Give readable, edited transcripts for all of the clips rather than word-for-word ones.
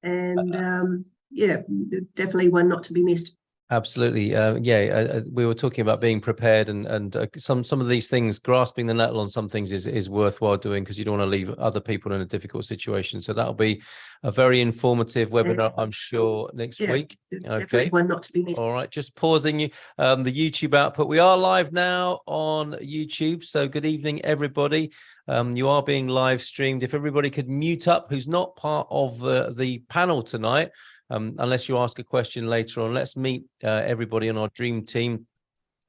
and yeah, definitely one not to be missed. Absolutely. We were talking about being prepared, and some of these things, grasping the nettle on some things is worthwhile doing, because you don't want to leave other people in a difficult situation. So that'll be a very informative webinar, I'm sure, next week. Okay. One not to be missed. All right. Just pausing the YouTube output. We are live now on YouTube. So good evening, everybody. You are being live streamed. If everybody could mute up who's not part of the panel tonight, unless you ask a question later on. Let's meet everybody on our dream team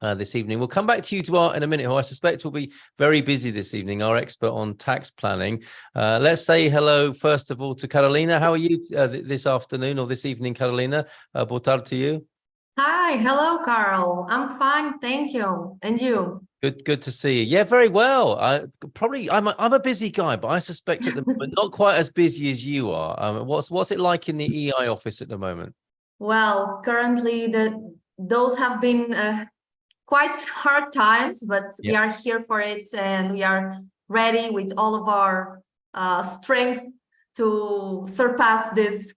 this evening. We'll come back to you, Duarte, in a minute, who I suspect will be very busy this evening, our expert on tax planning. Let's say hello, first of all, to Carolina. How are you this afternoon or this evening, Carolina? Boa tarde to you. Hi, hello, Carl. I'm fine, thank you. And you? Good to see you. Yeah, very well. I'm a busy guy, but I suspect at the moment not quite as busy as you are. What's it like in the EI office at the moment? Well, currently those have been quite hard times, but we are here for it, and we are ready with all of our strength to surpass these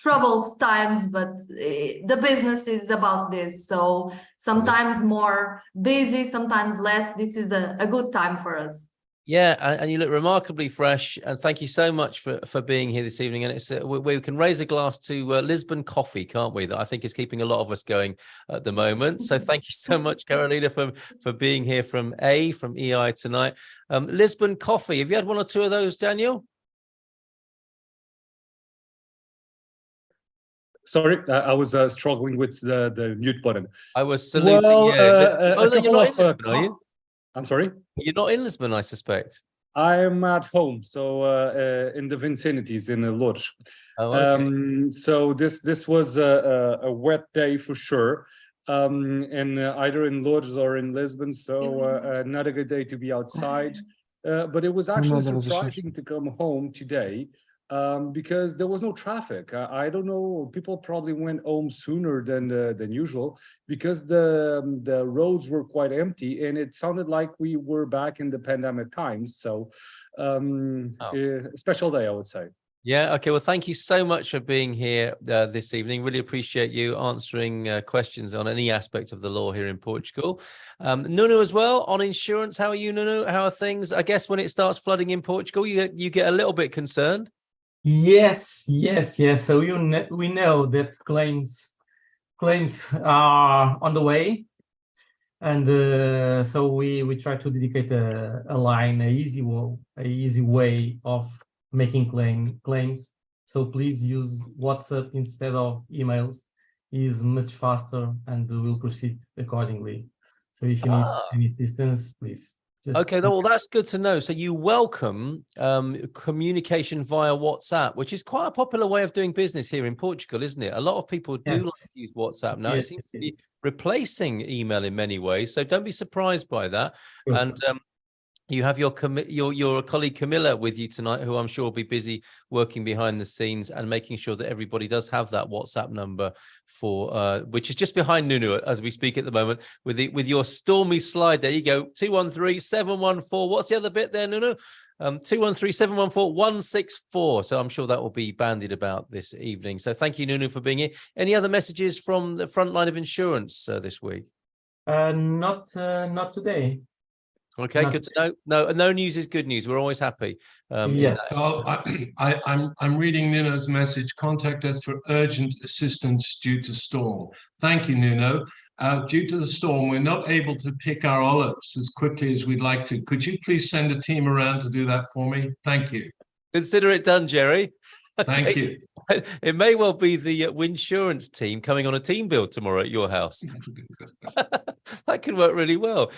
troubled times. But the business is about this, so sometimes more busy, sometimes less. This is a good time for us. Yeah, and you look remarkably fresh, and thank you so much for being here this evening. And it's we can raise a glass to Lisbon coffee, can't we? That I think is keeping a lot of us going at the moment. So thank you so much, Carolina, for being here from EI tonight. Lisbon coffee. Have you had one or two of those, Daniel? Sorry, I was struggling with the mute button. I was saluting you. You're not in Lisbon, are you? I'm sorry? You're not in Lisbon, I suspect. I'm at home, so in the vicinities in Lourdes. Oh, okay. So this was a wet day for sure, and either in Lourdes or in Lisbon, so not a good day to be outside. But it was actually surprising to come home today, because there was no traffic. I don't know, people probably went home sooner than usual, because the roads were quite empty, and it sounded like we were back in the pandemic times. So a special day, I would say. Yeah, okay. Well, thank you so much for being here this evening. Really appreciate you answering questions on any aspect of the law here in Portugal. Nuno as well, on insurance. How are you, Nuno? How are things? I guess when it starts flooding in Portugal, you get a little bit concerned. Yes. So we know that claims are on the way, and so we try to dedicate a easy way of making claims. So please use WhatsApp instead of emails. It is much faster, and we'll proceed accordingly. So if you need any assistance, please. Okay, well, that's good to know. So you welcome communication via WhatsApp, which is quite a popular way of doing business here in Portugal, isn't it? A lot of people do like to use WhatsApp now. It seems to be replacing email in many ways. So don't be surprised by that. Sure. And you have your colleague Camilla with you tonight, who I'm sure will be busy working behind the scenes and making sure that everybody does have that WhatsApp number for which is just behind Nuno as we speak at the moment with your stormy slide. There you go, 213-714. What's the other bit there, Nuno? 213-714-164. So I'm sure that will be bandied about this evening. So thank you, Nuno, for being here. Any other messages from the front line of insurance this week? Not today. Okay, good to know. No news is good news. We're always happy. Carl, I'm reading Nuno's message. Contact us for urgent assistance due to storm. Thank you, Nuno. Due to the storm, we're not able to pick our olives as quickly as we'd like to. Could you please send a team around to do that for me? Thank you. Consider it done, Jerry. Okay. Thank you. It may well be the Winsurance team coming on a team build tomorrow at your house. That can work really well.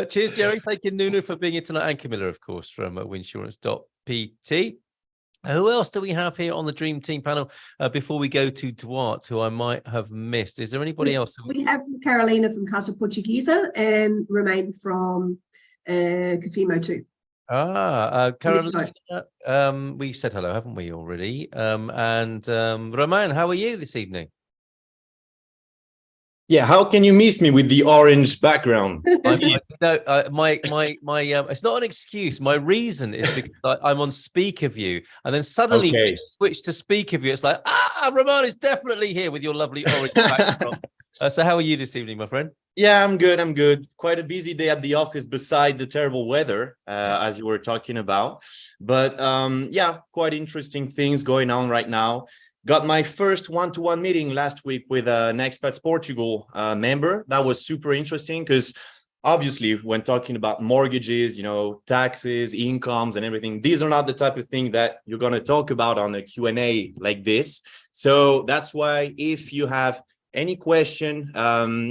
Cheers, Jerry. Thank you, Nuno, for being here tonight, and Camilla, of course, from winsurance.pt. Who else do we have here on the Dream Team panel before we go to Duarte, who I might have missed? Is there anybody else? We have Carolina from Casa Portuguese and Romain from Cafimo too. Carolina, we said hello, haven't we already? And Romain, how are you this evening? Yeah, how can you miss me with the orange background? It's not an excuse. My reason is because I'm on speaker view, and then suddenly when you switch to speaker view, it's like, Roman is definitely here with your lovely orange background. So how are you this evening, my friend? Yeah, I'm good. I'm good. Quite a busy day at the office beside the terrible weather, as you were talking about. But yeah, quite interesting things going on right now. Got my first one-to-one meeting last week with an Expats Portugal member. That was super interesting because obviously when talking about mortgages, you know, taxes, incomes and everything, these are not the type of thing that you're going to talk about on a Q&A like this. So that's why if you have any question,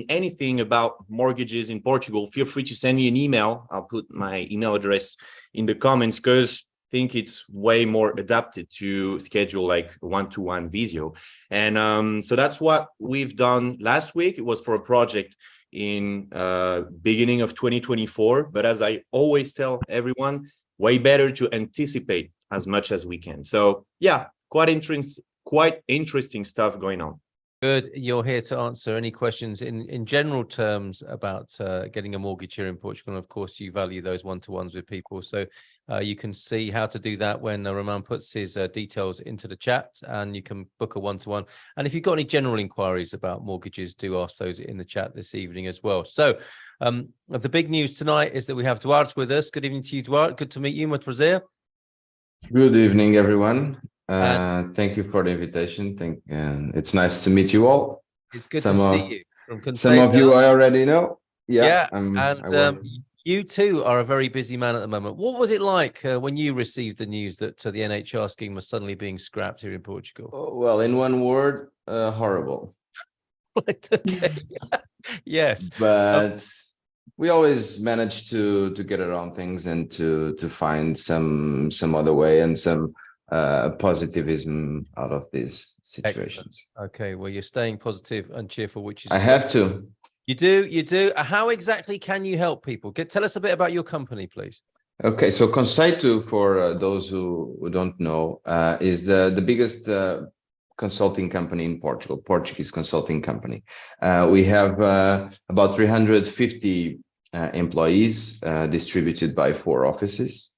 anything about mortgages in Portugal, feel free to send me an email. I'll put my email address in the comments because think it's way more adapted to schedule like one-to-one visio. And so that's what we've done last week. It was for a project in beginning of 2024. But as I always tell everyone, way better to anticipate as much as we can. So yeah, quite interesting stuff going on. Good. You're here to answer any questions in general terms about getting a mortgage here in Portugal. And of course, you value those one-to-ones with people. So you can see how to do that when Roman puts his details into the chat, and you can book a one-to-one. And if you've got any general inquiries about mortgages, do ask those in the chat this evening as well. So the big news tonight is that we have Duarte with us. Good evening to you, Duarte. Good to meet you. Muito prazer. Good evening, everyone. Thank you for the invitation. It's nice to meet you all. It's good to see you from Conceito. Some of you I already know. Yeah. You too are a very busy man at the moment. What was it like when you received the news that the NHR scheme was suddenly being scrapped here in Portugal? Oh, well, in one word, horrible. Right, okay. Yes. But we always manage to get around things and to find some other way and some positivism out of these situations. Excellent. Okay, well, you're staying positive and cheerful, which is I have to. You do. How exactly can you help people? Tell us a bit about your company, please. Okay, so Conceito, for those who don't know, is the biggest consulting company in Portugal, Portuguese consulting company. We have about 350 employees distributed by 4 offices.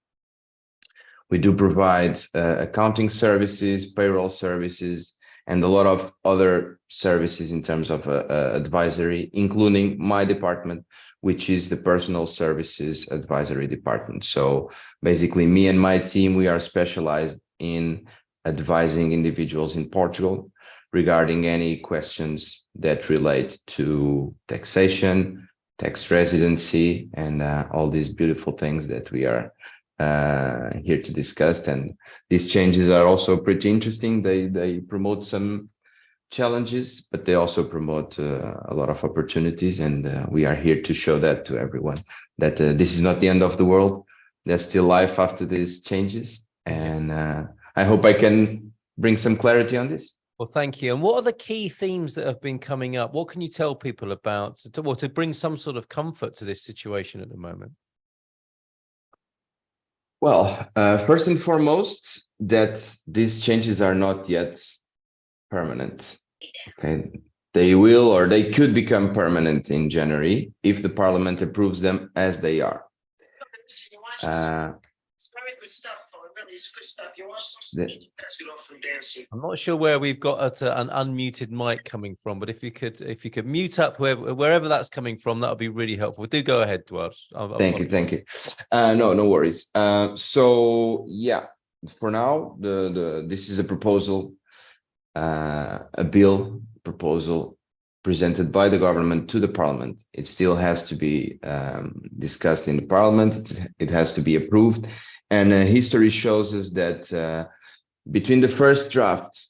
We do provide accounting services, payroll services, and a lot of other services in terms of advisory, including my department, which is the personal services advisory department. So basically me and my team, we are specialized in advising individuals in Portugal regarding any questions that relate to taxation, tax residency, and all these beautiful things that we are here to discuss. And these changes are also pretty interesting. They promote some challenges, but they also promote a lot of opportunities, and we are here to show that to everyone, that this is not the end of the world. There's still life after these changes, and I hope I can bring some clarity on this. Well, thank you. And what are the key themes that have been coming up? What can you tell people about to bring some sort of comfort to this situation at the moment? Well, first and foremost, that these changes are not yet permanent. Okay, they will, or they could become permanent in January if the parliament approves them as they are. It's very good stuff, Tom. Really, it's good stuff. You watch some press it off and dancing. I'm not sure where we've got an unmuted mic coming from, but if you could mute up wherever that's coming from, that would be really helpful. Do go ahead, Duarte. Thank you. No worries. So yeah, for now, this is a proposal, a bill proposal presented by the government to the parliament. It still has to be discussed in the parliament. It has to be approved. And history shows us that between the first draft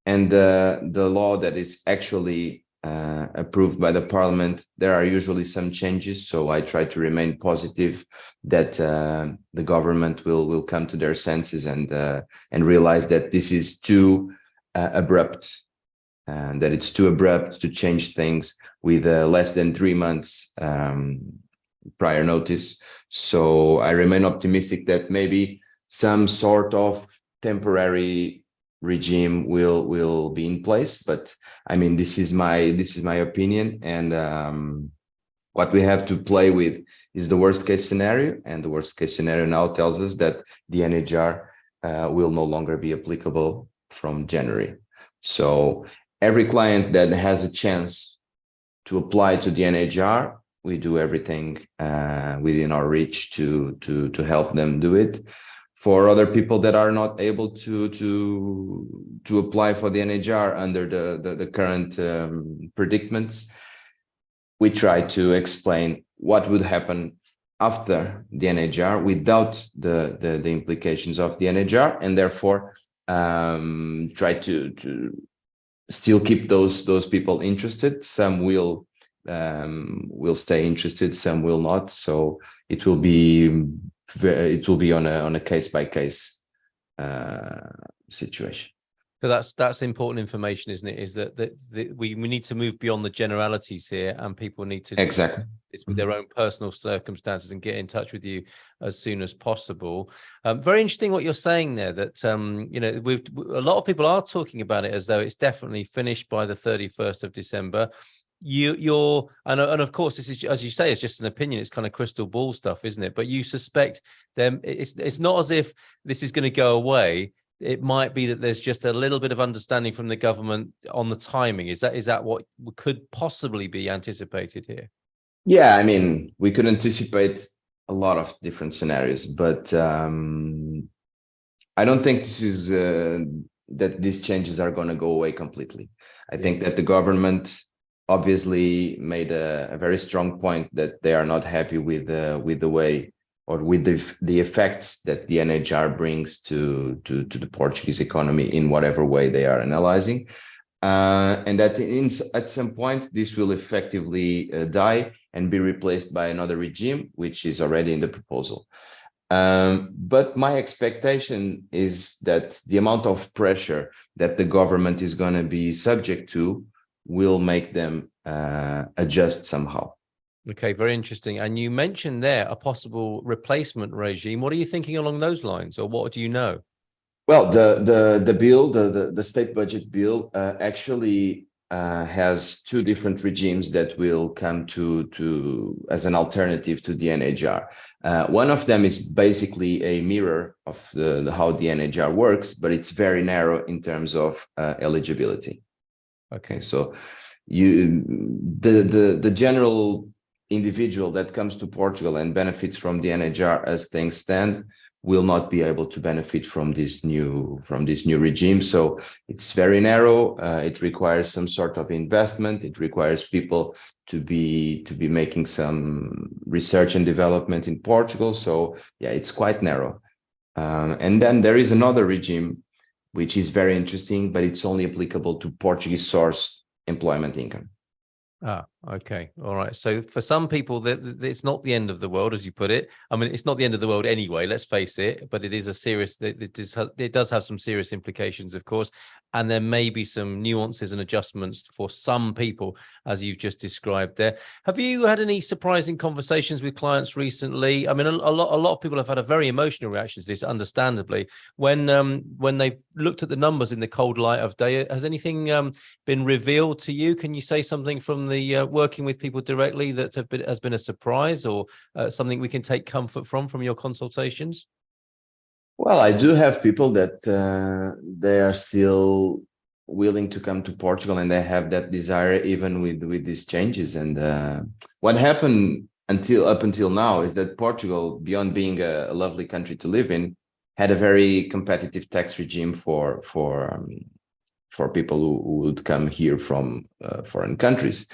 and the law that is actually approved by the parliament, there are usually some changes. So I try to remain positive that the government will come to their senses and realize that this is too abrupt, and that it's too abrupt to change things with less than 3 months prior notice. So I remain optimistic that maybe some sort of temporary regime will be in place. But I mean, this is my opinion, and what we have to play with is the worst case scenario, and the worst case scenario now tells us that the NHR will no longer be applicable from January. So every client that has a chance to apply to the NHR, we do everything within our reach to help them do it. For other people that are not able to apply for the NHR under the current predicaments, we try to explain what would happen after the NHR without the implications of the NHR, and therefore try to still keep those people interested. Some will stay interested, some will not. So it will be on a case-by-case situation. So that's important information, isn't it? Is that we need to move beyond the generalities here, and people need to exactly it's with their own personal circumstances and get in touch with you as soon as possible. Very interesting what you're saying there. That you know, a lot of people are talking about it as though it's definitely finished by the 31st of December. You're and of course this is, as you say, it's just an opinion. It's kind of crystal ball stuff, isn't it? But you suspect them. It's not as if this is going to go away. It might be that there's just a little bit of understanding from the government on the timing. Is that what could possibly be anticipated here? Yeah, I mean, we could anticipate a lot of different scenarios, but I don't think this is that these changes are going to go away completely. I think that the government obviously made a very strong point that they are not happy with the way or with the effects that the NHR brings to the Portuguese economy in whatever way they are analyzing, and that at some point this will effectively die and be replaced by another regime, which is already in the proposal. But my expectation is that the amount of pressure that the government is going to be subject to will make them adjust somehow. Okay, very interesting. And you mentioned there a possible replacement regime. What are you thinking along those lines, or what do you know? Well, the bill, the state budget bill, actually has two different regimes that will come to as an alternative to the NHR. One of them is basically a mirror of how the NHR works, but it's very narrow in terms of eligibility. Okay, so the general individual that comes to Portugal and benefits from the NHR as things stand will not be able to benefit from this new regime. So it's very narrow. It requires some sort of investment. It requires people to be making some research and development in Portugal. So yeah, it's quite narrow. And then there is another regime which is very interesting, but it's only applicable to Portuguese sourced employment income. Ah, okay. All right. So for some people, it's not the end of the world, as you put it. I mean, it's not the end of the world anyway, let's face it, but it is a serious, it does have some serious implications, of course. And there may be some nuances and adjustments for some people, as you've just described there. Have you had any surprising conversations with clients recently? I mean, a lot of people have had a very emotional reaction to this, understandably. When they've looked at the numbers in the cold light of day, has anything been revealed to you? Can you say something from the working with people directly that has been a surprise, or something we can take comfort from your consultations? Well, I do have people that they are still willing to come to Portugal, and they have that desire even with these changes. And what happened up until now is that Portugal, beyond being a lovely country to live in, had a very competitive tax regime for people who would come here from foreign countries.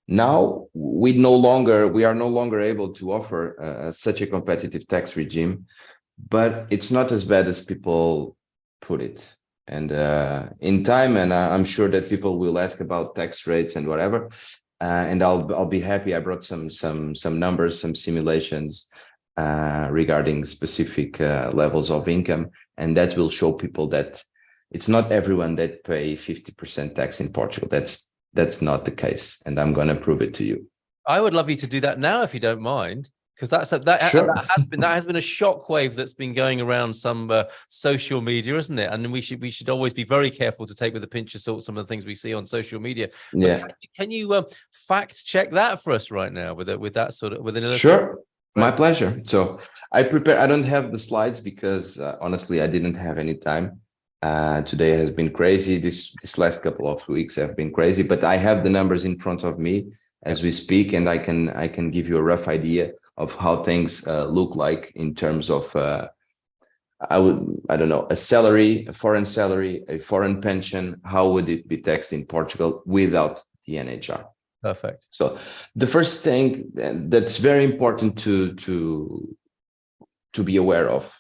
Now we are no longer able to offer such a competitive tax regime, but it's not as bad as people put it. And in time, and I'm sure that people will ask about tax rates and whatever, and I'll be happy. I brought some numbers, some simulations regarding specific levels of income, and that will show people that it's not everyone that pay 50% tax in Portugal. That's not the case, and I'm going to prove it to you. I would love you to do that now, if you don't mind. Because that Sure. has been a shockwave that's been going around some social media, isn't it? And we should always be very careful to take with a pinch of salt some of the things we see on social media. But Yeah. can you fact check that for us right now with that sort of with an illustration? Sure. My pleasure. So I don't have the slides because honestly, I didn't have any time. Today has been crazy. This last couple of weeks have been crazy, but I have the numbers in front of me as we speak, and I can give you a rough idea of how things look like in terms of I don't know, a salary, a foreign salary, a foreign pension. How would it be taxed in Portugal without the NHR? Perfect. So the first thing that's very important to be aware of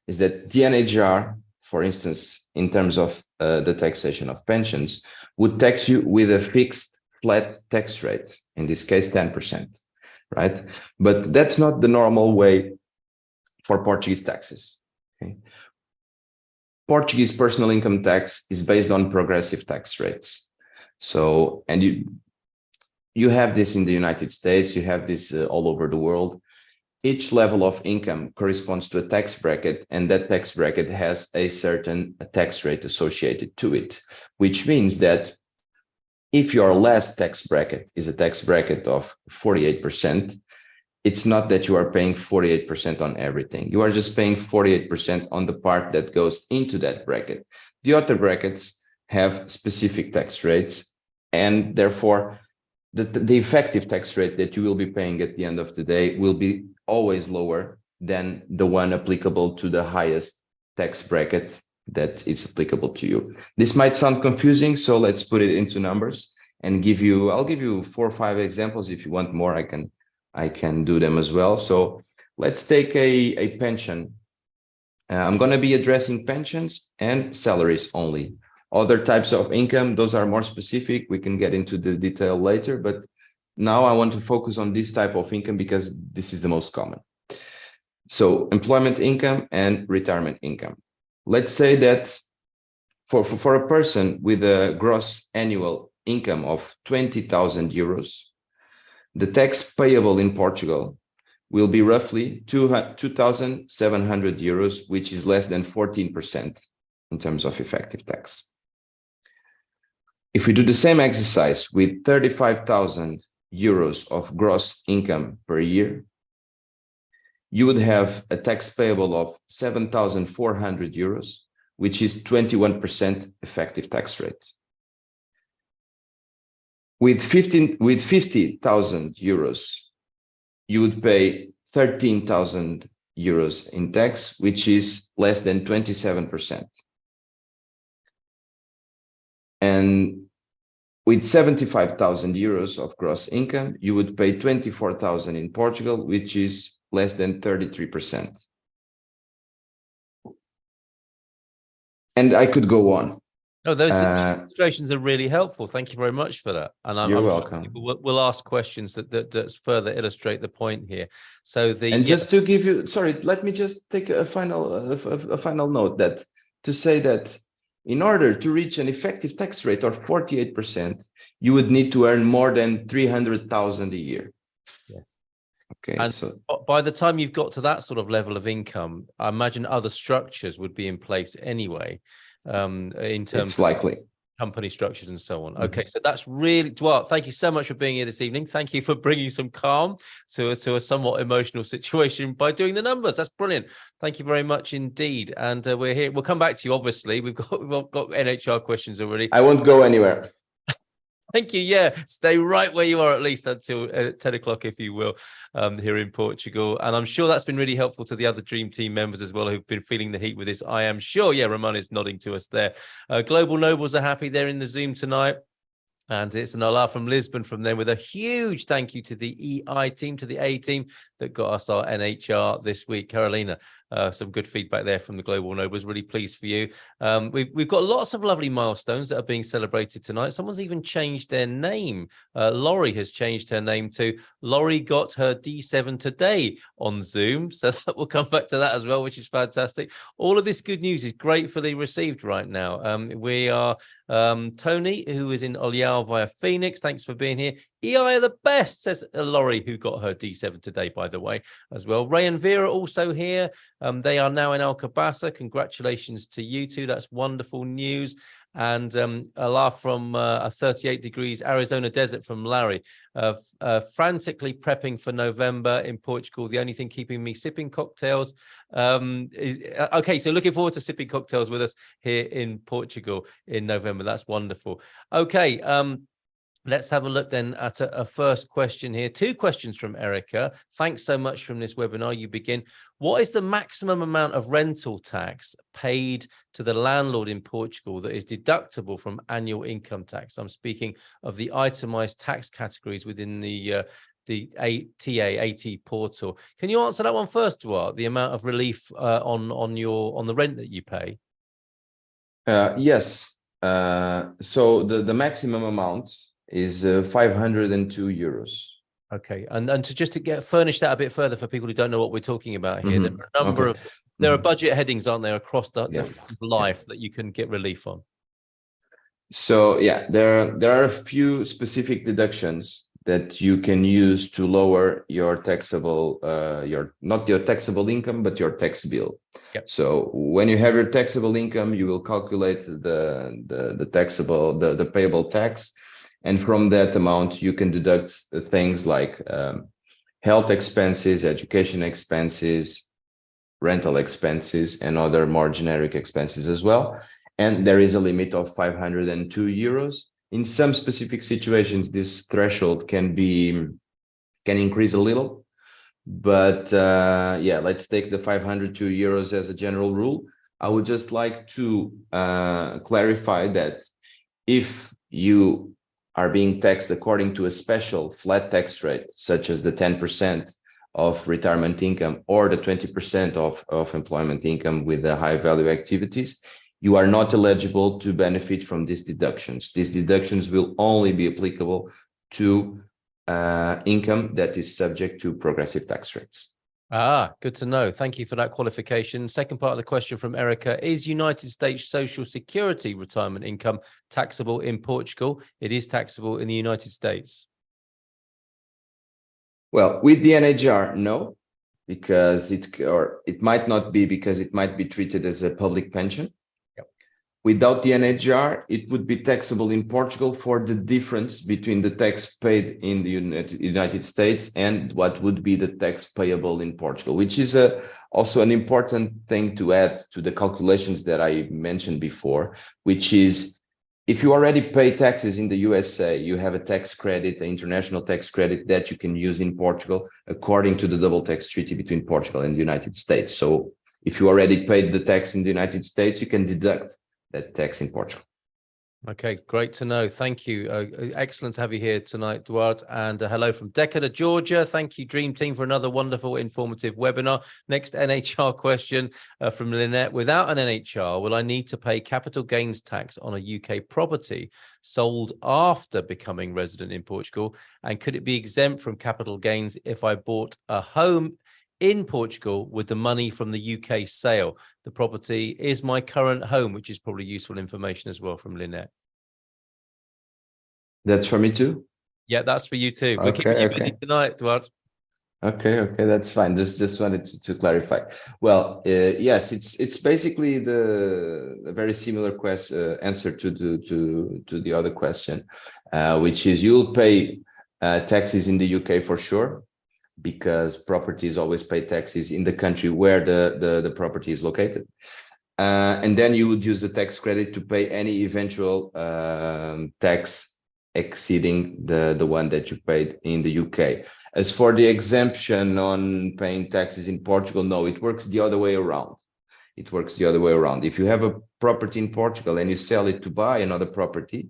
is that the NHR, for instance, in terms of the taxation of pensions, would tax you with a fixed flat tax rate, in this case 10%, right? But that's not the normal way for Portuguese taxes. Okay? Portuguese personal income tax is based on progressive tax rates. So, and you have this in the United States, you have this all over the world. Each level of income corresponds to a tax bracket, and that tax bracket has a certain tax rate associated to it, which means that if your last tax bracket is a tax bracket of 48%, it's not that you are paying 48% on everything. You are just paying 48% on the part that goes into that bracket. The other brackets have specific tax rates, and therefore the effective tax rate that you will be paying at the end of the day will be always lower than the one applicable to the highest tax bracket that is applicable to you. This might sound confusing, so let's put it into numbers and I'll give you 4 or 5 examples. If you want more, I can do them as well. So let's take a pension. I'm going to be addressing pensions and salaries only. Other types of income, those are more specific. We can get into the detail later, but now I want to focus on this type of income because this is the most common. So employment income and retirement income. Let's say that for a person with a gross annual income of 20,000 euros, the tax payable in Portugal will be roughly 2,700 euros, which is less than 14% in terms of effective tax. If we do the same exercise with 35,000 euros of gross income per year, you would have a tax payable of 7,400 euros, which is 21% effective tax rate. With 50,000 euros, you would pay 13,000 euros in tax, which is less than 27%. And with 75,000 euros of gross income, you would pay 24,000 in Portugal, which is less than 33%. And I could go on. Oh, those illustrations are really helpful. Thank you very much for that. And I'm welcome. We'll ask questions that further illustrate the point here. So just to give you, sorry, let me just take a final note that to say that in order to reach an effective tax rate of 48%, you would need to earn more than 300,000 a year. Yeah. Okay. And so by the time you've got to that sort of level of income, I imagine other structures would be in place anyway, in terms of likely company structures and so on. Okay, so that's really, Duarte, thank you so much for being here this evening. Thank you for bringing some calm to a somewhat emotional situation by doing the numbers. That's brilliant. Thank you very much indeed. And we're here. We'll come back to you, obviously. We've got NHR questions already. I won't go anywhere. Thank you. Yeah, stay right where you are at least until 10 o'clock, if you will, here in Portugal. And I'm sure that's been really helpful to the other Dream Team members as well, who've been feeling the heat with this. I am sure. Yeah, Ramon is nodding to us there. Global Nobles are happy. They're in the Zoom tonight. And it's an Ola from Lisbon from them with a huge thank you to the EI team, to the A team that got us our NHR this week. Carolina, some good feedback there from the Global Nobles. Really pleased for you. We've got lots of lovely milestones that are being celebrated tonight. Someone's even changed their name. Laurie has changed her name to Laurie got her D7 today on Zoom. So that we'll come back to that as well, which is fantastic. All of this good news is gratefully received right now. We are Tony, who is in Olial via Phoenix. Thanks for being here. EI are the best, says Laurie, who got her D7 today, by the way, as well. Ray and Vera also here. They are now in Alcobaça. Congratulations to you two. That's wonderful news. And a laugh from a 38 degrees Arizona desert from Larry. Frantically prepping for November in Portugal. The only thing keeping me sipping cocktails is okay. So looking forward to sipping cocktails with us here in Portugal in November. That's wonderful. Okay. Let's have a look then at a first question here. Two questions from Erica. Thanks so much from this webinar. You begin. What is the maximum amount of rental tax paid to the landlord in Portugal that is deductible from annual income tax? I'm speaking of the itemized tax categories within the AT portal. Can you answer that one first, Duarte? The amount of relief on the rent that you pay? Yes. So the maximum amount is 502 euros. Okay, and to get furnish that a bit further for people who don't know what we're talking about here, there are a number of there are budget headings, aren't there, across the life that you can get relief on. So yeah, there are a few specific deductions that you can use to lower your taxable not your taxable income, but your tax bill. Yep. So when you have your taxable income, you will calculate the taxable the payable tax. And from that amount, you can deduct things like health expenses, education expenses, rental expenses, and other more generic expenses as well. And there is a limit of 502 euros. In some specific situations, this threshold can increase a little. But yeah, let's take the 502 euros as a general rule. I would just like to clarify that if you are being taxed according to a special flat tax rate, such as the 10% of retirement income or the 20% of employment income with the high value activities, you are not eligible to benefit from these deductions. These deductions will only be applicable to income that is subject to progressive tax rates. Ah, good to know. Thank you for that qualification. Second part of the question from Erica, is United States Social Security retirement income taxable in Portugal? It is taxable in the United States. Well, with the NHR, no, because it might not be, because it might be treated as a public pension. Without the NHR, it would be taxable in Portugal for the difference between the tax paid in the United States and what would be the tax payable in Portugal, which is also an important thing to add to the calculations that I mentioned before, which is if you already pay taxes in the USA, you have a tax credit, an international tax credit that you can use in Portugal according to the double tax treaty between Portugal and the United States. So if you already paid the tax in the United States, you can deduct that tax in Portugal. Okay, great to know. Thank you. Excellent to have you here tonight, Duarte. And hello from Decatur, Georgia. Thank you, Dream Team, for another wonderful, informative webinar. Next NHR question from Lynette. Without an NHR, will I need to pay capital gains tax on a UK property sold after becoming resident in Portugal? And could it be exempt from capital gains if I bought a home in Portugal with the money from the UK sale? The property is my current home, which is probably useful information as well from Lynette. That's for me too? Yeah, that's for you too. We're keeping you busy tonight, Duarte. Okay, that's fine. Just wanted to clarify. Well, yes, it's basically a very similar answer to the other question, which is you'll pay taxes in the UK for sure, because properties always pay taxes in the country where the property is located. And then you would use the tax credit to pay any eventual tax exceeding the one that you paid in the UK. As for the exemption on paying taxes in Portugal, no, it works the other way around. It works the other way around. If you have a property in Portugal and you sell it to buy another property,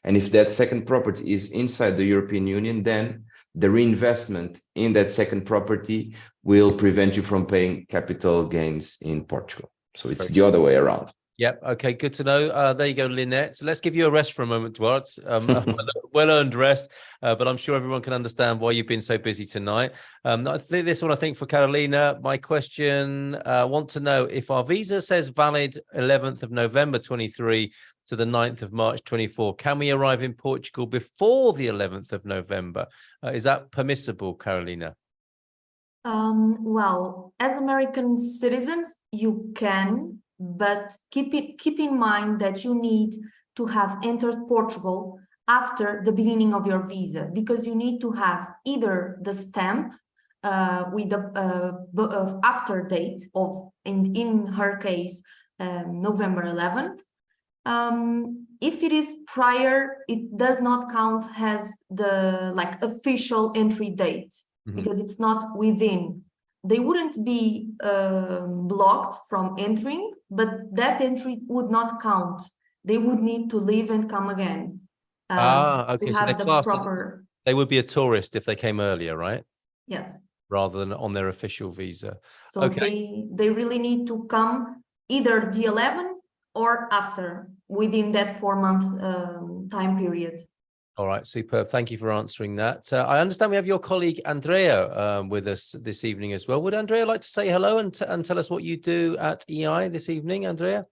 and if that second property is inside the European Union, then the reinvestment in that second property will prevent you from paying capital gains in Portugal. So it's the other way around. Yep. Okay. Good to know. There you go, Lynette. So let's give you a rest for a moment, Duarte. Well-earned rest, but I'm sure everyone can understand why you've been so busy tonight. I think this one, I think for Carolina, my question, want to know if our visa says valid 11th of November 23, to the 9th of March 24. Can we arrive in Portugal before the 11th of November? Is that permissible, Carolina? Well, as American citizens, you can, but keep in mind that you need to have entered Portugal after the beginning of your visa, because you need to have either the stamp with the after date of, in her case, November 11th. If it is prior, it does not count as the official entry date, because it's not within. They wouldn't be blocked from entering, but that entry would not count. They would need to leave and come again. Okay, so have the proper. They would be a tourist if they came earlier, right? Yes. Rather than on their official visa. So okay. they really need to come either the 11th or after, within that 4-month time period. All right, superb. Thank you for answering that. I understand we have your colleague Andrea with us this evening as well. Would Andrea like to say hello and tell us what you do at EI this evening, Andrea?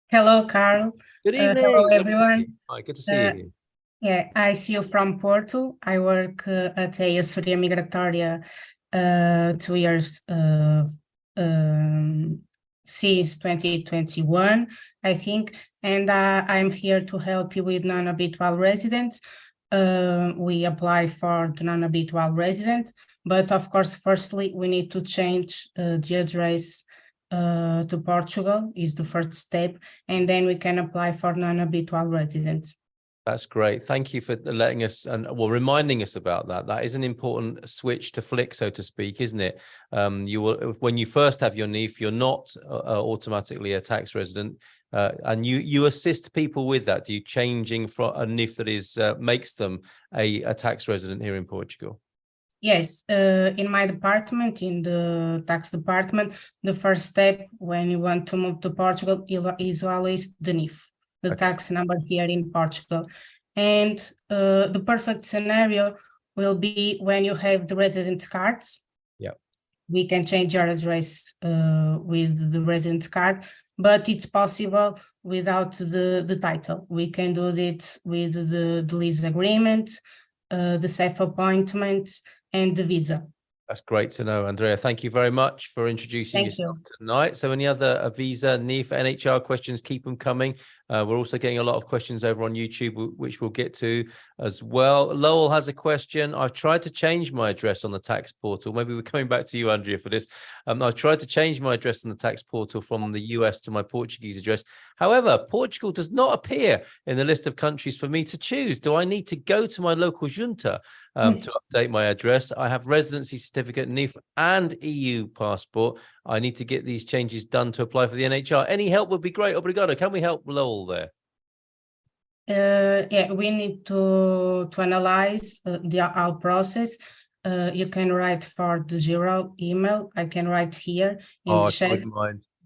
Hello, Carl. Good evening. Hello, everyone. Hi, good to see you. Yeah, I see you from Porto. I work at a Assessoria Migratória 2 years since 2021, I think, and I'm here to help you with non-habitual residents. We apply for the non-habitual resident, but of course, firstly, we need to change the address to Portugal is the first step, and then we can apply for non-habitual residents. That's great. Thank you for letting us and reminding us about that. That is an important switch to flick, so to speak, isn't it? You will, when you first have your NIF, you're not automatically a tax resident, and you assist people with that. Do you changing from a NIF that is makes them a tax resident here in Portugal? Yes, in my department, in the tax department, the first step when you want to move to Portugal is always the NIF. The tax number here in Portugal. And the perfect scenario will be when you have the residence cards. Yeah. We can change your address with the residence card, but it's possible without the title. We can do it with the lease agreement, the self-appointment, and the visa. That's great to know, Andrea. Thank you very much for introducing yourself tonight. So any other visa, NIF, NHR questions, keep them coming. We're also getting a lot of questions over on YouTube, which we'll get to as well. Lowell has a question. I've tried to change my address on the tax portal. Maybe we're coming back to you, Andrea, for this. I've tried to change my address on the tax portal from the US to my Portuguese address. However, Portugal does not appear in the list of countries for me to choose. Do I need to go to my local junta to update my address? I have residency certificate, NIF, and EU passport. I need to get these changes done to apply for the NHR. Any help would be great. Obrigado. Can we help Lowell there? Yeah, we need to analyze the whole process. You can write for the general email. I can write here in the chat.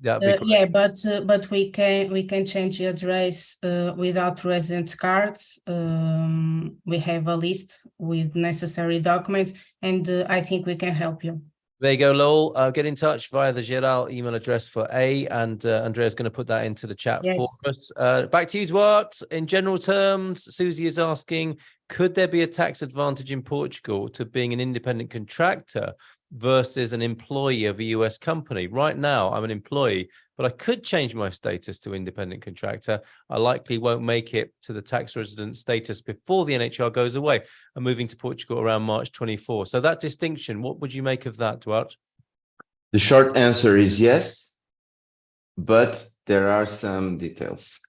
Yeah, but we can change the address without residence cards. We have a list with necessary documents, and I think we can help you. There you go, Lowell. Get in touch via the Geral email address for A, and Andrea's going to put that into the chat for us. Back to you, Duarte. In general terms, Susie is asking, could there be a tax advantage in Portugal to being an independent contractor versus an employee of a US company? Right now, I'm an employee, but I could change my status to independent contractor. I likely won't make it to the tax resident status before the NHR goes away. I'm moving to Portugal around March 24. So that distinction, what would you make of that, Duarte? The short answer is yes, but there are some details.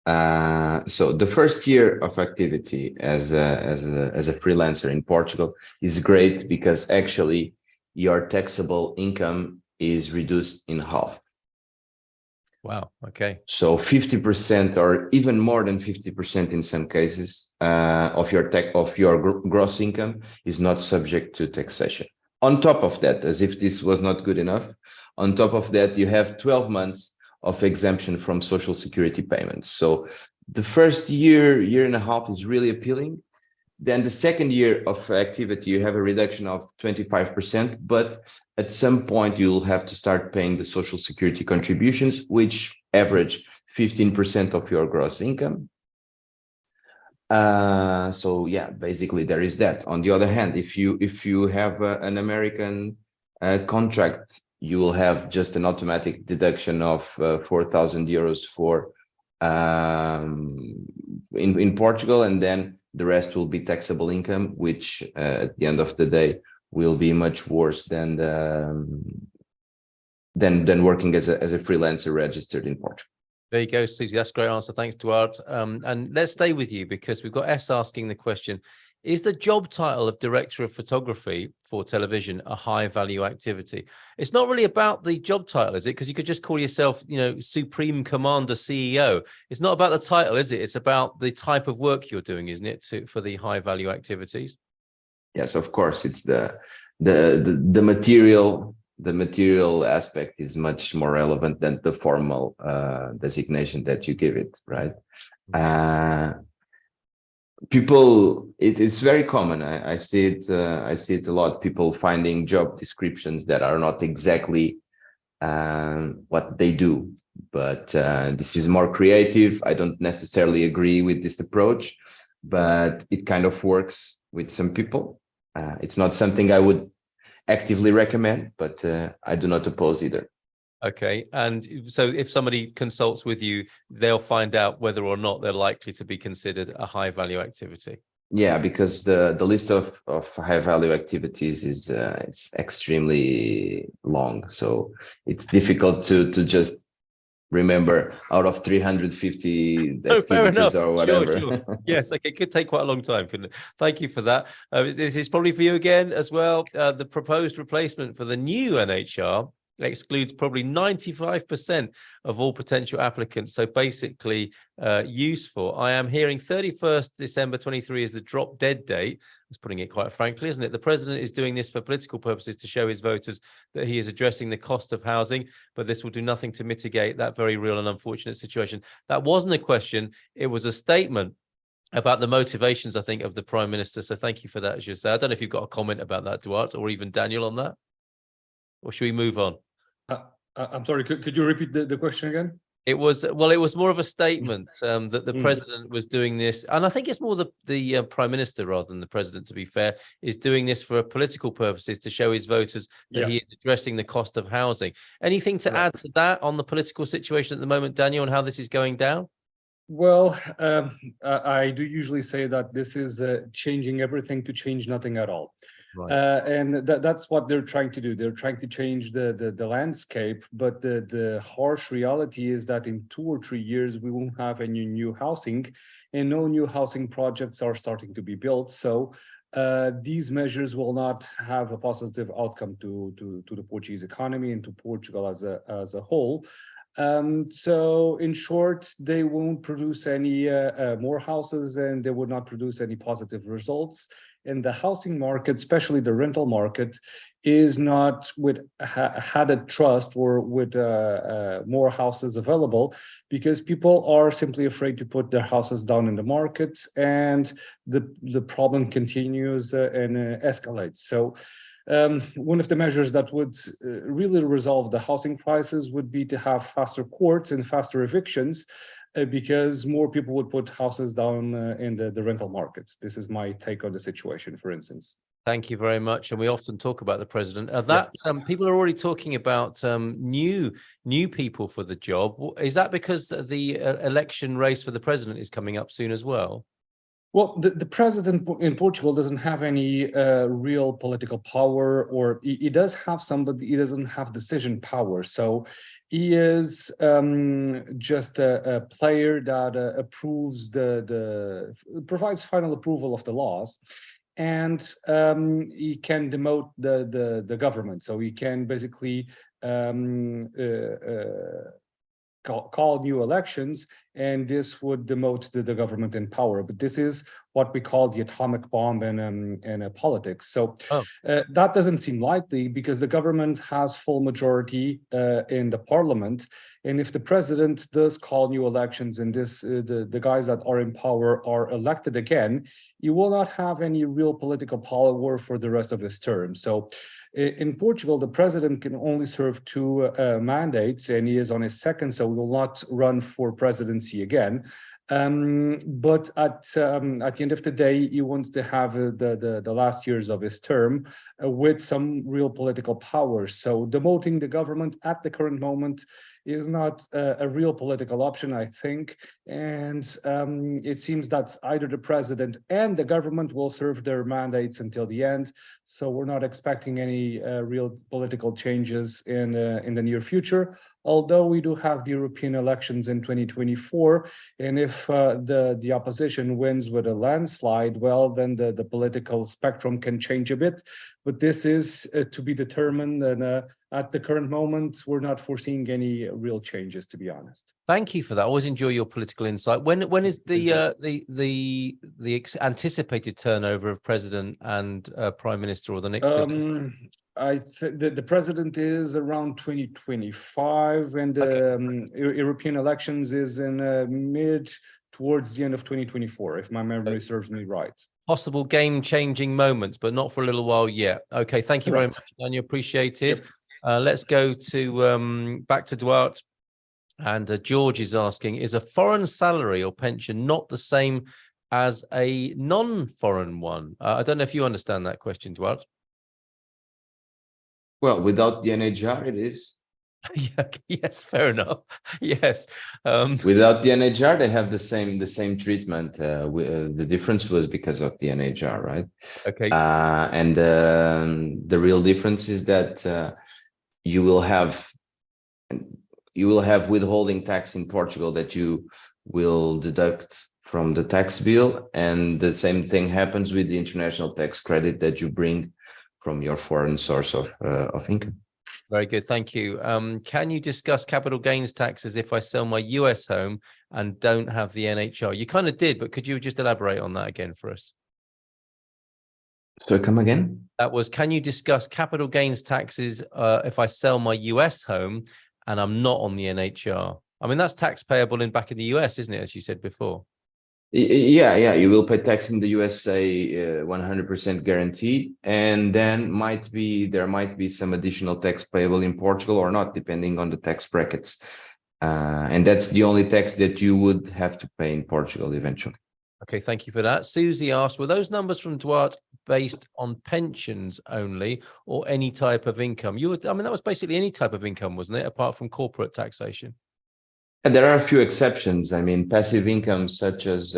So the first year of activity as a freelancer in Portugal is great because actually your taxable income is reduced in half. Wow. Okay. So 50% or even more than 50% in some cases of your gross income is not subject to taxation. On top of that, as if this was not good enough, on top of that, you have 12 months of exemption from social security payments. So the first year and a half is really appealing. Then the second year of activity, you have a reduction of 25%, but at some point you'll have to start paying the social security contributions, which average 15% of your gross income. So yeah, basically there is that. On the other hand, if you have an American contract, you will have just an automatic deduction of 4,000 euros for in Portugal, and then the rest will be taxable income, which at the end of the day will be much worse than working as a freelancer registered in Portugal. There you go, Susie. That's a great answer. Thanks, Duarte. And let's stay with you because we've got S asking the question: is the job title of director of photography for television a high value activity? It's not really about the job title, is it? Because you could just call yourself, you know, Supreme Commander CEO. It's not about the title, is it? It's about the type of work you're doing, isn't it, for the high value activities? Yes, of course. It's the material. The material aspect is much more relevant than the formal designation that you give it, right? People, it's very common. I see it a lot. People finding job descriptions that are not exactly what they do, but this is more creative. I don't necessarily agree with this approach, but it kind of works with some people. It's not something I would actively recommend, but I do not oppose either. Okay, and so if somebody consults with you, they'll find out whether or not they're likely to be considered a high value activity. Yeah, because the list of high value activities is it's extremely long, so it's difficult to just remember out of 350 activities or whatever. Sure. Yes, okay, it could take quite a long time, couldn't it? Thank you for that. This is probably for you again as well. The proposed replacement for the new NHR excludes probably 95% of all potential applicants. So basically useful. I am hearing 31st December 23 is the drop dead date. That's putting it quite frankly, isn't it? The president is doing this for political purposes to show his voters that he is addressing the cost of housing, but this will do nothing to mitigate that very real and unfortunate situation. That wasn't a question. It was a statement about the motivations, I think, of the Prime Minister. So thank you for that, Jose. I don't know if you've got a comment about that, Duarte, or even Daniel on that, or should we move on? I'm sorry, could you repeat the question again? It was more of a statement that the president was doing this, and I think it's more the prime minister rather than the president, to be fair, is doing this for political purposes to show his voters that he is addressing the cost of housing. Anything to add to that on the political situation at the moment, Daniel, and how this is going down? Well, I do usually say that this is changing everything to change nothing at all. Right. And that's what they're trying to do. They're trying to change the landscape, but the harsh reality is that in 2 or 3 years we won't have any new housing, and no new housing projects are starting to be built. So these measures will not have a positive outcome to the Portuguese economy and to Portugal as a whole. So in short, they won't produce any more houses, and they would not produce any positive results. And the housing market, especially the rental market, is not with added trust or with more houses available, because people are simply afraid to put their houses down in the market, and the problem continues and escalates. So one of the measures that would really resolve the housing prices would be to have faster courts and faster evictions, because more people would put houses down in the rental markets. This is my take on the situation, for instance. Thank you very much. And we often talk about the president. People are already talking about new people for the job. Is that because the election race for the president is coming up soon as well? Well, the president in Portugal doesn't have any real political power, or he does have some, but he doesn't have decision power. So he is just a player that approves provides final approval of the laws, and he can demote the government. So he can basically call new elections, and this would demote the government in power. But this is what we call the atomic bomb in politics. So that doesn't seem likely, because the government has full majority in the parliament, And if the president does call new elections and the guys that are in power are elected again, he will not have any real political power for the rest of his term. So in Portugal, the president can only serve 2 mandates, and he is on his second, so he will not run for presidency again. But at the end of the day, he wants to have the last years of his term with some real political power. So demoting the government at the current moment is not a real political option, I think. And it seems that either the president and the government will serve their mandates until the end. So we're not expecting any real political changes in the near future. Although we do have the European elections in 2024, and if the opposition wins with a landslide, well, then the political spectrum can change a bit. But this is to be determined, and at the current moment, we're not foreseeing any real changes, to be honest. Thank you for that. I always enjoy your political insight. When is the anticipated turnover of president and prime minister, or the next? The president is around 2025, and the European elections is in towards the end of 2024, if my memory serves me right. Possible game-changing moments, but not for a little while yet. Okay, thank you very much, Daniel. Appreciate it. Yep. Let's go to back to Duarte. And George is asking, is a foreign salary or pension not the same as a non-foreign one? I don't know if you understand that question, Duarte. Well, without the NHR, it is. Yeah, yes, fair enough. Yes. Without the NHR, they have the same treatment. The difference was because of the NHR, right? Okay. And the real difference is that you will have withholding tax in Portugal that you will deduct from the tax bill, and the same thing happens with the international tax credit that you bring from your foreign source of income. Very good, thank you. Can you discuss capital gains taxes if I sell my US home and don't have the NHR? You kind of did, but could you just elaborate on that again for us? So come again? That was, can you discuss capital gains taxes if I sell my US home and I'm not on the NHR? I mean, that's tax payable back in the US, isn't it, as you said before? Yeah, you will pay tax in the USA 100% guaranteed, and then there might be some additional tax payable in Portugal or not, depending on the tax brackets. And that's the only tax that you would have to pay in Portugal eventually. Okay, thank you for that. Susie asked, were those numbers from Duarte based on pensions only or any type of income? I mean, that was basically any type of income, wasn't it, apart from corporate taxation? And there are a few exceptions. I mean, passive income such as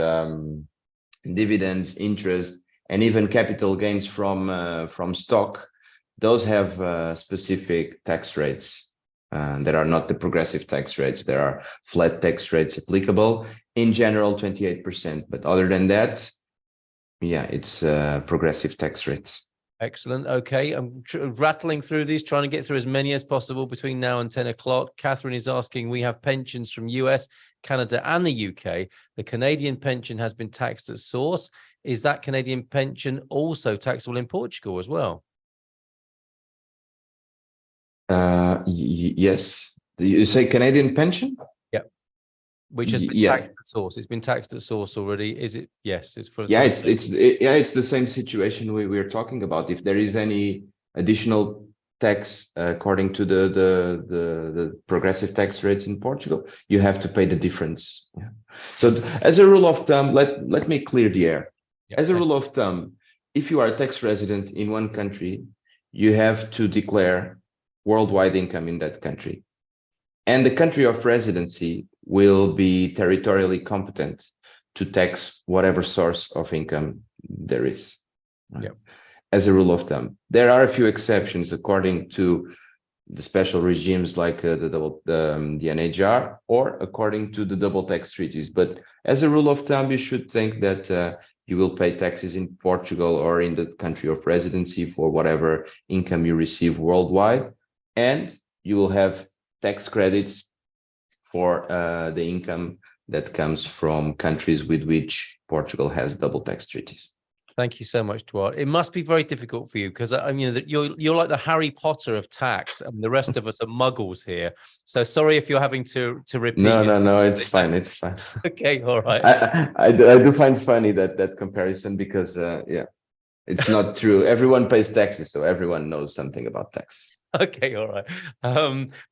dividends, interest, and even capital gains from stock, those have specific tax rates that are not the progressive tax rates. There are flat tax rates applicable, in general 28%, but other than that, yeah, it's progressive tax rates. Excellent. Okay, I'm rattling through these, trying to get through as many as possible between now and 10 o'clock. Catherine is asking, we have pensions from US, Canada, and the UK. The Canadian pension has been taxed at source. Is that Canadian pension also taxable in Portugal as well? Yes. You say Canadian pension? Yeah. Which has been taxed at source. It's been taxed at source already. Is it? Yes. It's for. Yeah, it's the same situation we're talking about. If there is any additional tax according to the progressive tax rates in Portugal, you have to pay the difference. Yeah. So as a rule of thumb, let me clear the air. Yeah, as a rule of thumb, if you are a tax resident in one country, you have to declare worldwide income in that country. And the country of residency will be territorially competent to tax whatever source of income there is. Right? Yep. As a rule of thumb, there are a few exceptions according to the special regimes like the NHR or according to the double tax treaties. But as a rule of thumb, you should think that you will pay taxes in Portugal or in the country of residency for whatever income you receive worldwide, and you will have tax credits for the income that comes from countries with which Portugal has double tax treaties. Thank you so much, Duarte. It must be very difficult for you because I mean that you're like the Harry Potter of tax, and the rest of us are muggles here. So sorry if you're having to repeat. No, it's fine. It's fine. Okay, all right. I do find funny that comparison because yeah, it's not true. Everyone pays taxes, so everyone knows something about taxes. Okay, all right.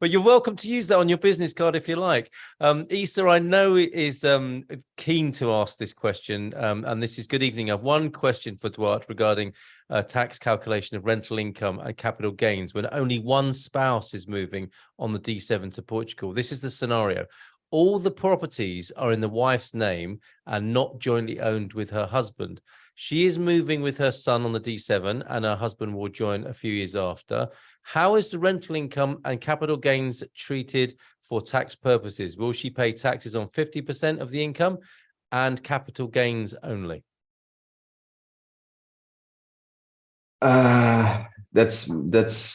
But you're welcome to use that on your business card if you like. Issa, I know is keen to ask this question, and this is good evening. I have one question for Duarte regarding tax calculation of rental income and capital gains when only one spouse is moving on the D7 to Portugal. This is the scenario. All the properties are in the wife's name and not jointly owned with her husband. She is moving with her son on the D7 and her husband will join a few years after. How is the rental income and capital gains treated for tax purposes? Will she pay taxes on 50% of the income and capital gains only? That's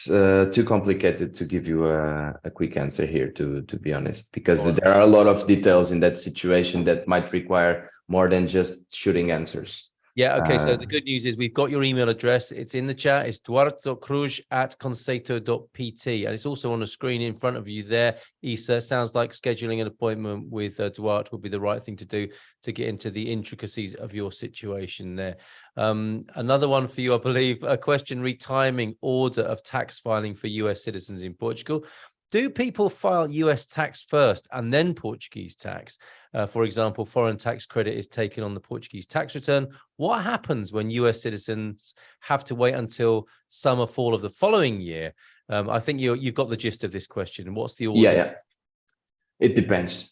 too complicated to give you a quick answer here, to be honest, because there are a lot of details in that situation that might require more than just shooting answers. Yeah, okay, so the good news is we've got your email address. It's in the chat. It's duarte.cruz@conceito.pt, and it's also on the screen in front of you there. Issa, sounds like scheduling an appointment with Duarte would be the right thing to do to get into the intricacies of your situation there. Another one for you, I believe, a question retiming order of tax filing for US citizens in Portugal. Do people file US tax first and then Portuguese tax? For example, foreign tax credit is taken on the Portuguese tax return. What happens when US citizens have to wait until summer, fall of the following year? I think you've got the gist of this question. What's the order? Yeah. It depends.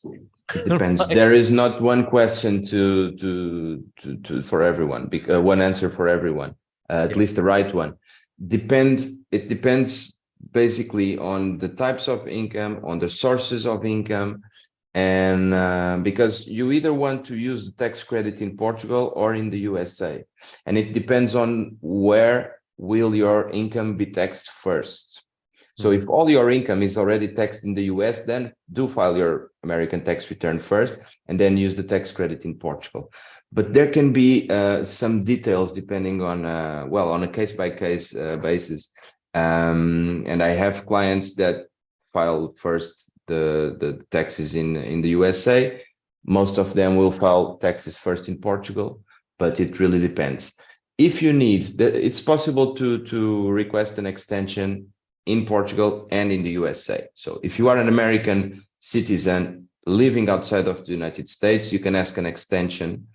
It depends. Right. There is not one question for everyone, one answer for everyone, at least the right one. It depends basically on the types of income, on the sources of income, and because you either want to use the tax credit in Portugal or in the USA, and it depends on where will your income be taxed first. So if all your income is already taxed in the US, then do file your American tax return first and then use the tax credit in Portugal. But there can be some details depending on, on a case-by-case basis. And I have clients that file first the taxes in the USA. Most of them will file taxes first in Portugal, but it really depends. If you need, it's possible to request an extension in Portugal and in the USA. So if you are an American citizen living outside of the United States, you can ask an extension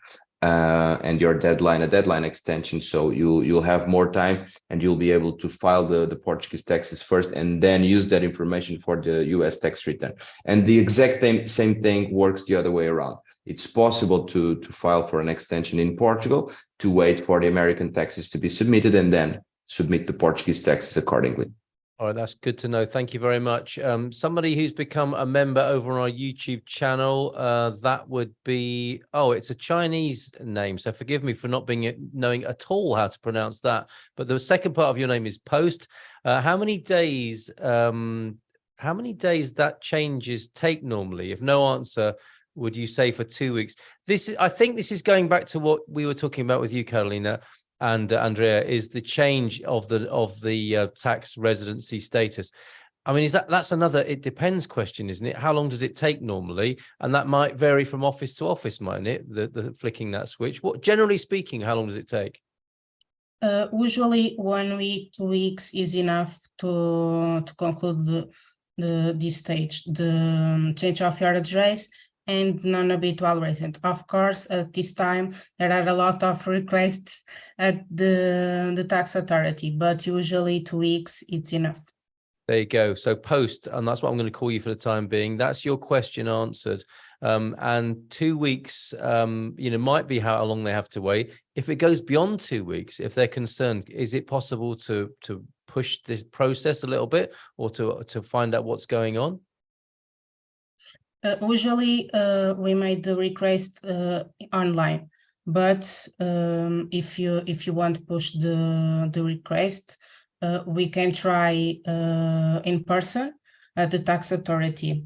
and your deadline, a deadline extension. So you'll have more time and you'll be able to file the Portuguese taxes first and then use that information for the US tax return. And the exact same thing works the other way around. It's possible to file for an extension in Portugal, to wait for the American taxes to be submitted and then submit the Portuguese taxes accordingly. All right, that's good to know. Thank you very much. Somebody who's become a member over on our YouTube channel, that would be, it's a Chinese name. So forgive me for not knowing at all how to pronounce that. But the second part of your name is Post. How many days that changes take normally? If no answer, would you say for 2 weeks? I think this is going back to what we were talking about with you, Carolina, and Andrea, is the change of the tax residency status. I mean, that's another it depends question, isn't it? How long does it take normally? And that might vary from office to office, mightn't it? The flicking that switch. What, generally speaking, how long does it take? Usually 1 week, 2 weeks is enough to conclude this stage, the change of your address and non-habitual resident. Of course, at this time, there are a lot of requests at the tax authority, but usually 2 weeks, it's enough. There you go. So Post, and that's what I'm going to call you for the time being. That's your question answered. And 2 weeks, might be how long they have to wait. If it goes beyond 2 weeks, if they're concerned, is it possible to push this process a little bit or to find out what's going on? Usually we made the request online, but if you want to push the request, we can try in person at the tax authority.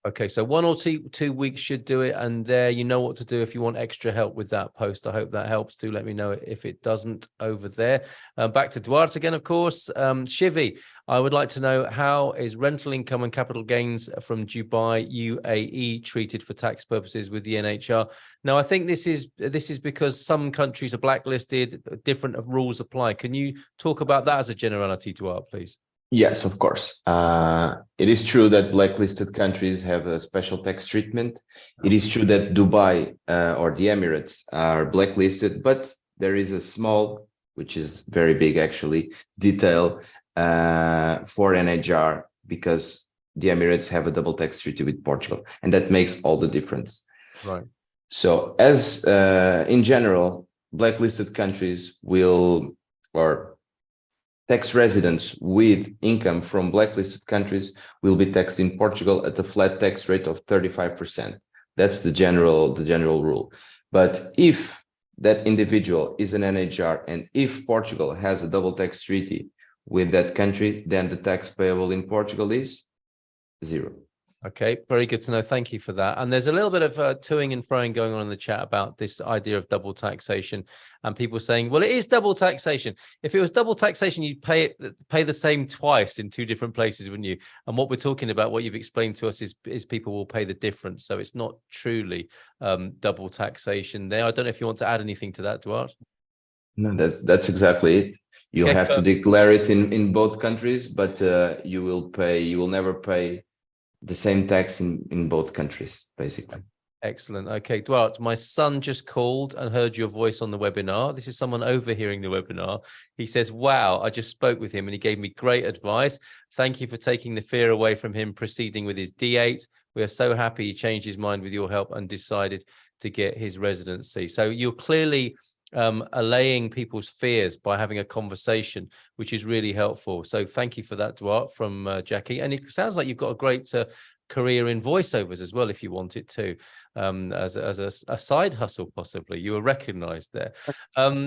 Okay, so 1 or 2 weeks should do it, and there you know what to do if you want extra help with that post. I hope that helps. Do let me know if it doesn't over there. Back to Duarte again, of course. Shivi, I would like to know, how is rental income and capital gains from Dubai, UAE treated for tax purposes with the NHR? Now, I think this is because some countries are blacklisted, different rules apply. Can you talk about that as a generality, Duarte, please? Yes, of course. It is true that blacklisted countries have a special tax treatment. It is true that Dubai or the Emirates are blacklisted, but there is a small, which is very big actually, detail for NHR, because the Emirates have a double tax treaty with Portugal, and that makes all the difference. Right. So as in general, blacklisted countries will, or tax residents with income from blacklisted countries will be taxed in Portugal at a flat tax rate of 35%. That's the general rule. But if that individual is an NHR, and if Portugal has a double tax treaty with that country, then the tax payable in Portugal is 0. Okay, very good to know. Thank you for that. And there's a little bit of toing and froing going on in the chat about this idea of double taxation, and people saying, well, it is double taxation. If it was double taxation, you'd pay the same twice in 2 different places, wouldn't you? And what we're talking about, what you've explained to us, is people will pay the difference. So it's not truly double taxation there. I don't know if you want to add anything to that, Duarte. No, that's exactly it. You'll have to declare it in both countries, but you will never pay the same tax in both countries, basically. Excellent. Okay, Duarte, my son just called and heard your voice on the webinar. This is someone overhearing the webinar. He says, wow, I just spoke with him and he gave me great advice. Thank you for taking the fear away from him proceeding with his D8. We are so happy he changed his mind with your help and decided to get his residency. So you're clearly allaying people's fears by having a conversation, which is really helpful. So thank you for that, Duarte, from Jackie. And it sounds like you've got a great career in voiceovers as well, if you want it to, as a side hustle, possibly. You were recognized there.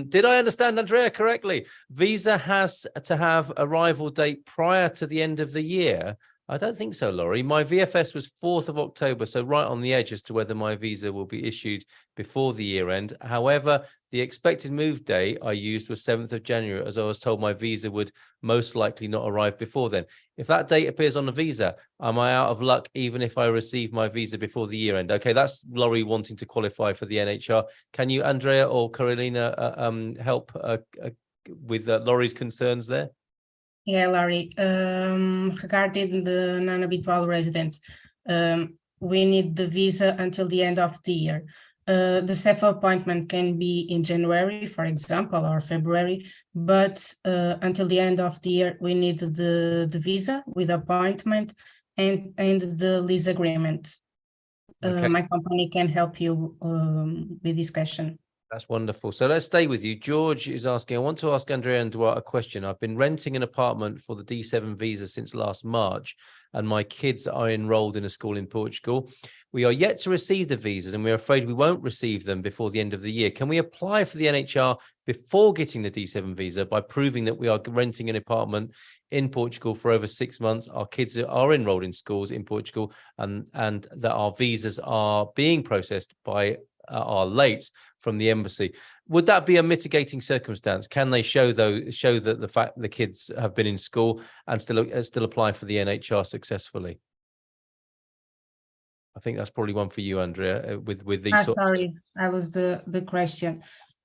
Did I understand Andrea correctly? Visa has to have arrival date prior to the end of the year. I don't think so, Laurie. My VFS was 4th of October, so right on the edge as to whether my visa will be issued before the year end. However, the expected move date I used was 7th of January, as I was told my visa would most likely not arrive before then. If that date appears on the visa, am I out of luck even if I receive my visa before the year end? Okay, that's Laurie wanting to qualify for the NHR. Can you, Andrea or Carolina, help with Laurie's concerns there? Yeah, Laurie, regarding the non-habitual resident, we need the visa until the end of the year. The self-appointment can be in January, for example, or February, but until the end of the year, we need the visa with appointment and the lease agreement. Okay. My company can help you with this question. That's wonderful. So let's stay with you. George is asking, I want to ask Andrea and Duarte a question. I've been renting an apartment for the D7 visa since last March, and my kids are enrolled in a school in Portugal. We are yet to receive the visas, and we're afraid we won't receive them before the end of the year. Can we apply for the NHR before getting the D7 visa by proving that we are renting an apartment in Portugal for over 6 months? Our kids are enrolled in schools in Portugal, and that our visas are being processed by our late from the embassy. Would that be a mitigating circumstance? Can they show that the fact the kids have been in school and still apply for the NHR successfully? I think that's probably one for you, Andrea. With these. Sorry, I was the question.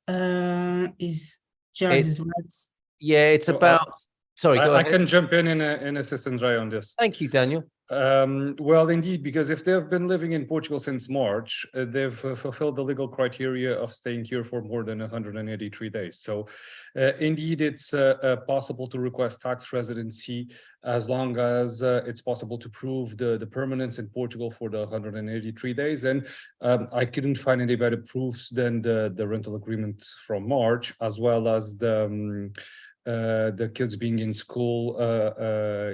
Is George's words? Yeah, it's about. Sorry, go ahead. I can jump in assist Andrea on this. Thank you, Daniel. Well, indeed, because if they've been living in Portugal since March, they've fulfilled the legal criteria of staying here for more than 183 days. So indeed, it's possible to request tax residency as long as it's possible to prove the permanence in Portugal for the 183 days. And I couldn't find any better proofs than the rental agreement from March, as well as the kids being in school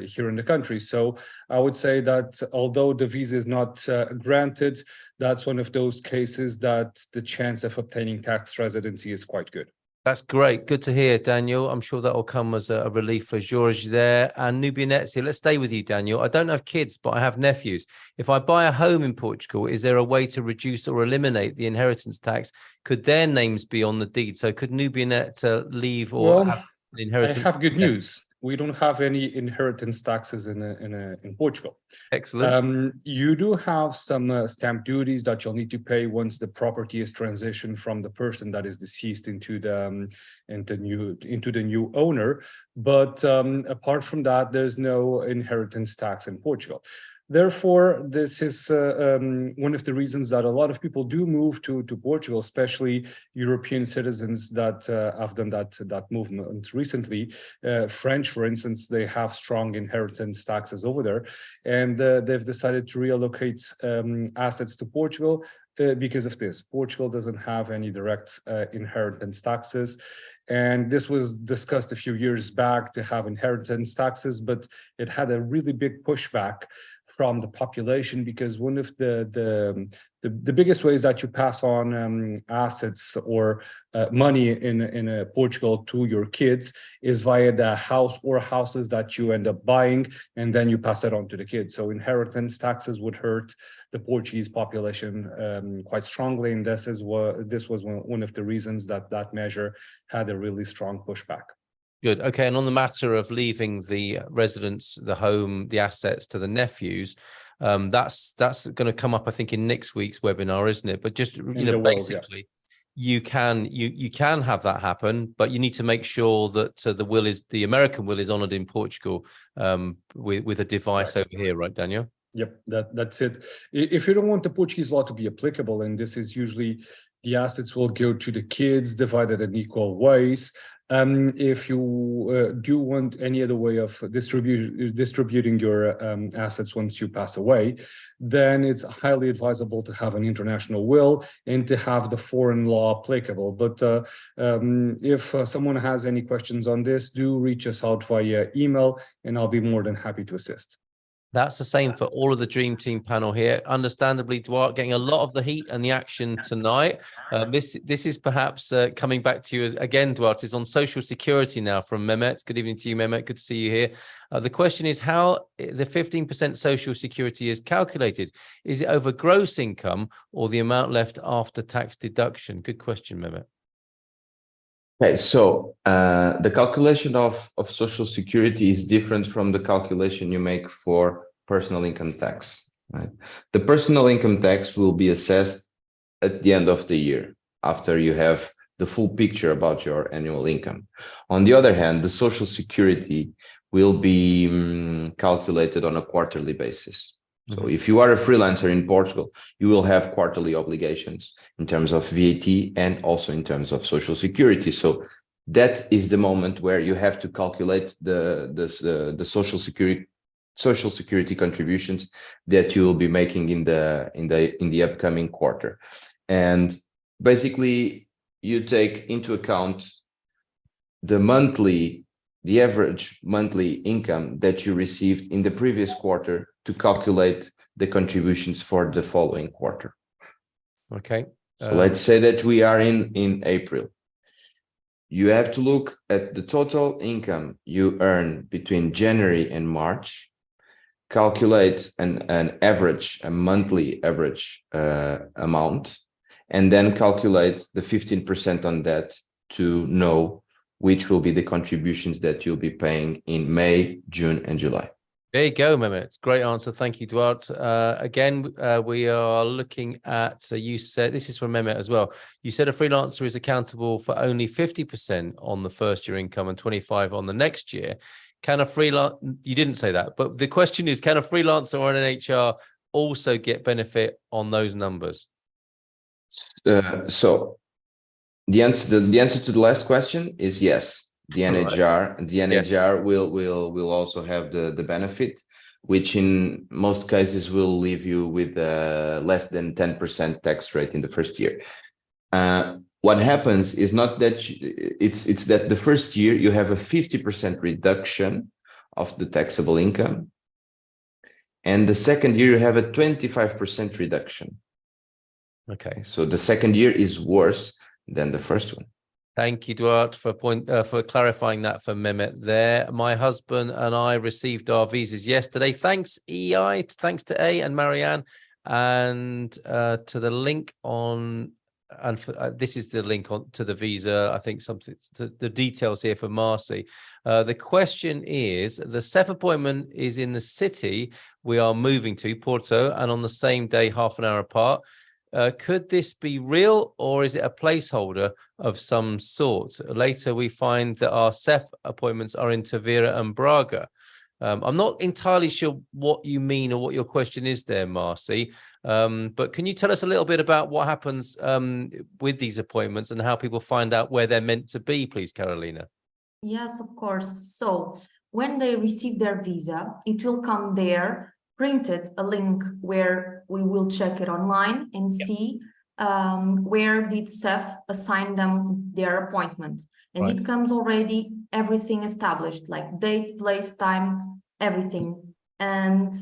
here in the country. So I would say that although the visa is not granted, that's one of those cases that the chance of obtaining tax residency is quite good. That's great. Good to hear, Daniel. I'm sure that will come as a relief for George there. And Nubianetsi, let's stay with you, Daniel. I don't have kids, but I have nephews. If I buy a home in Portugal, is there a way to reduce or eliminate the inheritance tax? Could their names be on the deed? So could Nubianet leave or have an inheritance? I have good news. We don't have any inheritance taxes in Portugal. Excellent. You do have some stamp duties that you'll need to pay once the property is transitioned from the person that is deceased into the new owner. But apart from that, there's no inheritance tax in Portugal. Therefore, this is one of the reasons that a lot of people do move to Portugal, especially European citizens that have done that movement recently. French, for instance, they have strong inheritance taxes over there, and they've decided to relocate assets to Portugal because of this. Portugal doesn't have any direct inheritance taxes. And this was discussed a few years back to have inheritance taxes, but it had a really big pushback from the population, because one of the biggest ways that you pass on assets or money in Portugal to your kids is via the house or houses that you end up buying, and then you pass it on to the kids. So inheritance taxes would hurt the Portuguese population quite strongly, and this was one of the reasons that measure had a really strong pushback. Good. Okay. And on the matter of leaving the residence, the home, the assets to the nephews, that's going to come up, I think, in next week's webinar, isn't it? But just, basically, you can have that happen, but you need to make sure that the American will is honored in Portugal with a device over here, right, Daniel? Yep, that's it. If you don't want the Portuguese law to be applicable, and this is usually the assets will go to the kids divided in equal ways. If you do want any other way of distributing your assets once you pass away, then it's highly advisable to have an international will and to have the foreign law applicable. But if someone has any questions on this, do reach us out via email, and I'll be more than happy to assist. That's the same for all of the Dream Team panel here. Understandably, Duarte getting a lot of the heat and the action tonight. This is perhaps coming back to you again, Duarte, is on social security now from Mehmet. Good evening to you, Mehmet. Good to see you here. The question is how the 15% social security is calculated. Is it over gross income or the amount left after tax deduction? Good question, Mehmet. Okay, so the calculation of social security is different from the calculation you make for personal income tax, right? The personal income tax will be assessed at the end of the year after you have the full picture about your annual income. On the other hand, the social security will be calculated on a quarterly basis. So if you are a freelancer in Portugal, you will have quarterly obligations in terms of VAT and also in terms of social security. So that is the moment where you have to calculate the social security contributions that you will be making in the upcoming quarter. And basically, you take into account the average monthly income that you received in the previous quarter to calculate the contributions for the following quarter. Okay. So let's say that we are in April. You have to look at the total income you earn between January and March, calculate a monthly average amount, and then calculate the 15% on that to know which will be the contributions that you'll be paying in May, June, and July. There you go, Mehmet. Great answer. Thank you, Duarte. Again, we are looking at, you said, this is from Mehmet as well. You said a freelancer is accountable for only 50% on the first year income and 25% on the next year. Can a freelancer, you didn't say that, but the question is, can a freelancer or an NHR also get benefit on those numbers? So the answer to the last question is yes. The NHR will also have the benefit, which in most cases will leave you with less than 10% tax rate in the first year. What happens is not that it's that the first year you have a 50% reduction of the taxable income, and the second year you have a 25% reduction. Okay. So the second year is worse than the first one. Thank you, Duarte, for clarifying that for Mehmet there. My husband and I received our visas yesterday. Thanks, EI. Thanks to A and Marianne, and to the link on. And for, this is the link on to the visa. I think something the details here for Marcy. The question is: the CEF appointment is in the city we are moving to, Porto, and on the same day, half an hour apart. Could this be real, or is it a placeholder of some sort? Later, we find that our CEF appointments are in Tavira and Braga. I'm not entirely sure what you mean or what your question is there, Marcy, but can you tell us a little bit about what happens with these appointments and how people find out where they're meant to be, please, Carolina? Yes, of course. So when they receive their visa, it will come there, printed a link where we will check it online and see where did CEF assign them their appointment. And it comes already everything established, like date, place, time, everything. And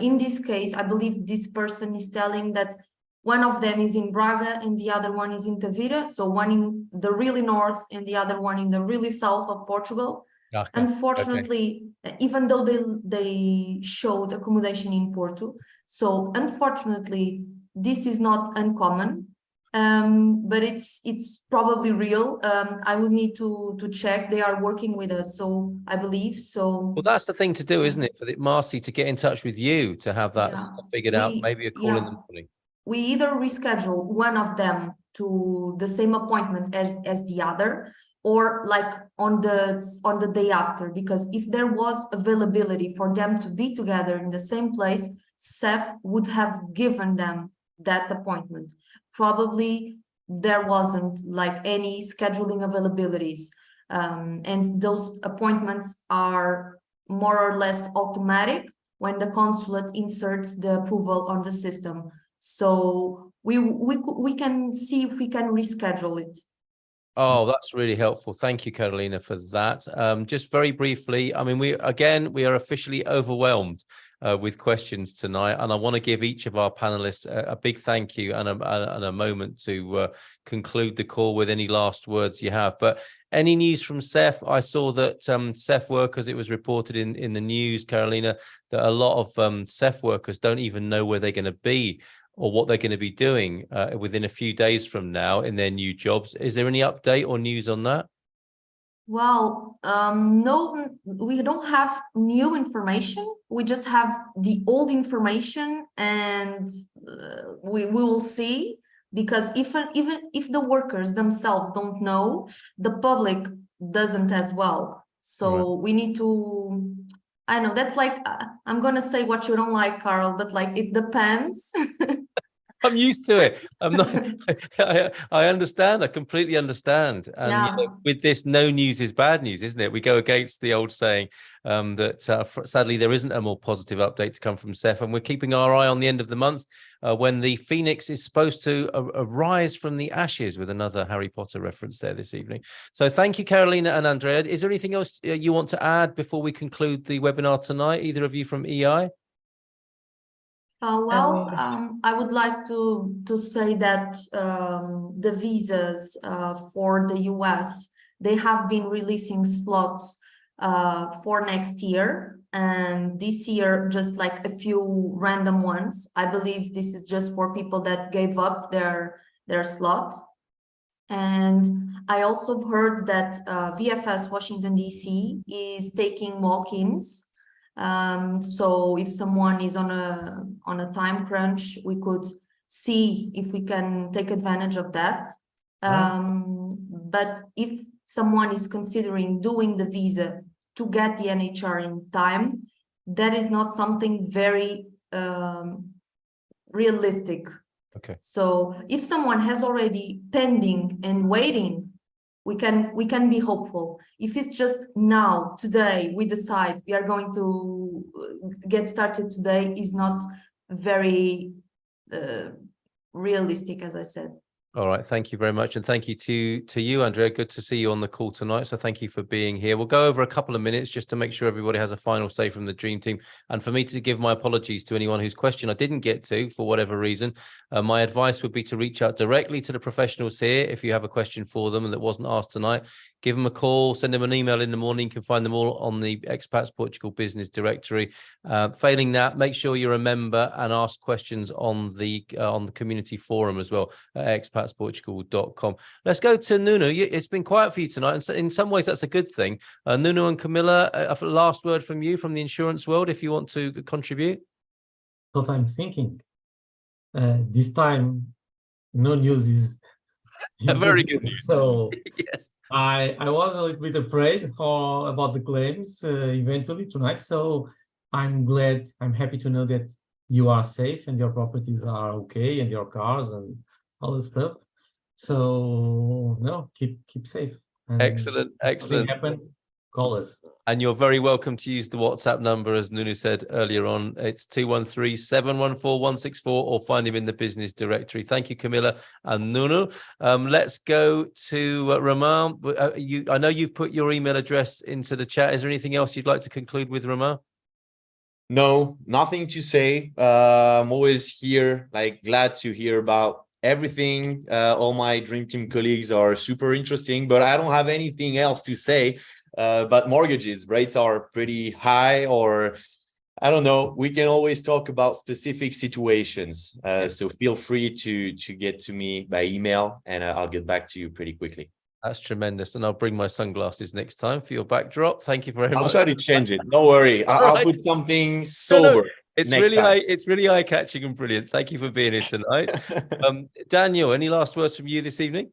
in this case, I believe this person is telling that one of them is in Braga and the other one is in Tavira. So one in the really north and the other one in the really south of Portugal. Okay. Unfortunately, even though they showed accommodation in Porto, so unfortunately, this is not uncommon, but it's probably real. I will need to check. They are working with us, so I believe so. Well, that's the thing to do, isn't it, for Marcy to get in touch with you to have that figured out. Maybe a call in the morning. We either reschedule one of them to the same appointment as the other, or like on the day after, because if there was availability for them to be together in the same place, CEF would have given them that appointment. Probably there wasn't like any scheduling availabilities, and those appointments are more or less automatic when the consulate inserts the approval on the system. So we can see if we can reschedule it. Oh, that's really helpful. Thank you, Carolina, for that. Just very briefly, I mean, we are officially overwhelmed with questions tonight, and I want to give each of our panelists a big thank you and a moment to conclude the call with any last words you have. But any news from CEF? I saw that CEF workers, it was reported in the news, Carolina, that a lot of CEF workers don't even know where they're going to be or what they're going to be doing within a few days from now in their new jobs. Is there any update or news on that? Well, no, we don't have new information. We just have the old information, and we will see, because even if the workers themselves don't know, the public doesn't as well. So we need to, I know that's like, I'm going to say what you don't like, Carl, but like, it depends. I'm used to it. I'm not. I understand. I completely understand. And you know, with this, no news is bad news, isn't it? We go against the old saying that sadly there isn't a more positive update to come from CEF, and we're keeping our eye on the end of the month when the Phoenix is supposed to arise from the ashes, with another Harry Potter reference there this evening. So thank you, Carolina and Andrea. Is there anything else you want to add before we conclude the webinar tonight? Either of you from EI? I would like to say that the visas for the US, they have been releasing slots for next year, and this year just like a few random ones. I believe this is just for people that gave up their slot. And I also heard that VFS Washington DC is taking walk-ins. So if someone is on a time crunch, we could see if we can take advantage of that. But if someone is considering doing the visa to get the NHR in time, that is not something very realistic. Okay. So if someone has already pending and waiting, we can be hopeful. If it's just now, today, we decide we are going to get started today, is not very realistic, as I said. All right. Thank you very much. And thank you to you, Andrea. Good to see you on the call tonight. So thank you for being here. We'll go over a couple of minutes just to make sure everybody has a final say from the Dream Team. And for me to give my apologies to anyone whose question I didn't get to for whatever reason. My advice would be to reach out directly to the professionals here if you have a question for them and that wasn't asked tonight. Give them a call, send them an email in the morning. You can find them all on the Expats Portugal Business Directory. Failing that, make sure you're a member and ask questions on the community forum as well at expatsportugal.com. Let's go to Nuno. It's been quiet for you tonight, and in some ways that's a good thing. Nuno and Camilla, a last word from you from the insurance world, if you want to contribute. What I'm thinking, this time, no news is very good news. So yes, I was a little bit afraid about the claims eventually tonight. So I'm happy to know that you are safe and your properties are okay and your cars and all the stuff. So no, keep safe. And excellent. Happen, call us. And you're very welcome to use the WhatsApp number, as Nuno said earlier on. It's 213-714-164, or find him in the business directory. Thank you, Camilla and Nuno. Let's go to Romain. I know you've put your email address into the chat. Is there anything else you'd like to conclude with, Romain? No, nothing to say. I'm always here, glad to hear about everything. All my Dream Team colleagues are super interesting, but I don't have anything else to say. But mortgages rates are pretty high, or I don't know. We can always talk about specific situations. So feel free to get to me by email, and I'll get back to you pretty quickly. That's tremendous. And I'll bring my sunglasses next time for your backdrop. Thank you very much. I'll try to change it. Don't worry. I'll put something sober. It's really eye-catching and brilliant. Thank you for being here tonight. Daniel, any last words from you this evening?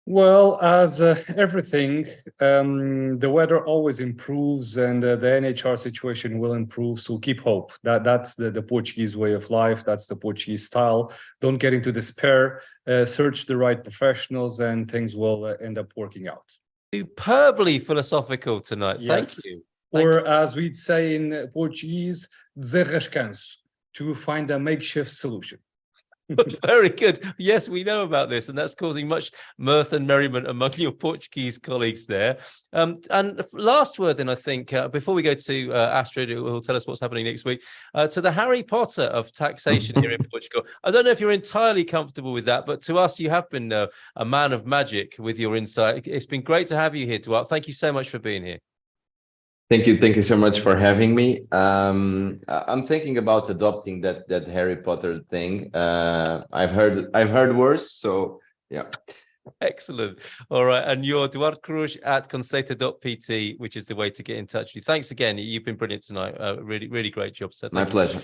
Well, as everything, the weather always improves, and the NHR situation will improve. So keep hope. That's the Portuguese way of life. That's the Portuguese style. Don't get into despair. Search the right professionals, and things will end up working out. Superbly philosophical tonight. Yes. Thank you. Or as we'd say in Portuguese, desenrascanço, to find a makeshift solution. Very good. Yes, we know about this, and that's causing much mirth and merriment among your Portuguese colleagues there. And last word then, I think, before we go to Astrid, who will tell us what's happening next week, to the Harry Potter of taxation here in Portugal. I don't know if you're entirely comfortable with that, but to us, you have been a man of magic with your insight. It's been great to have you here, Duarte. Thank you so much for being here. Thank you so much for having me. I'm thinking about adopting that Harry Potter thing. I've heard worse, so yeah. Excellent. All right, and you're Duarte Cruz at Conceito.pt, which is the way to get in touch with you. Thanks again. You've been brilliant tonight. Really great job. So my pleasure.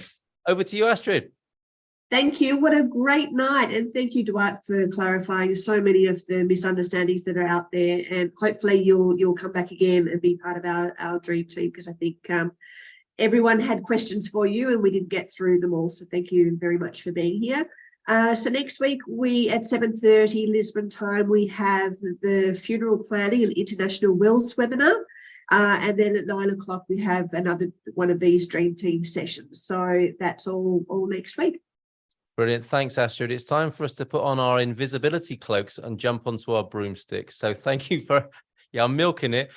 Over to you, Astrid. Thank you. What a great night. And thank you, Duarte, for clarifying so many of the misunderstandings that are out there. And hopefully you'll come back again and be part of our Dream Team, because I think everyone had questions for you and we didn't get through them all. So thank you very much for being here. So next week, at 7:30 Lisbon time, we have the funeral planning and international wills webinar. And then at 9 o'clock, we have another one of these Dream Team sessions. So that's all next week. Brilliant. Thanks, Astrid. It's time for us to put on our invisibility cloaks and jump onto our broomsticks. So thank you for, I'm milking it.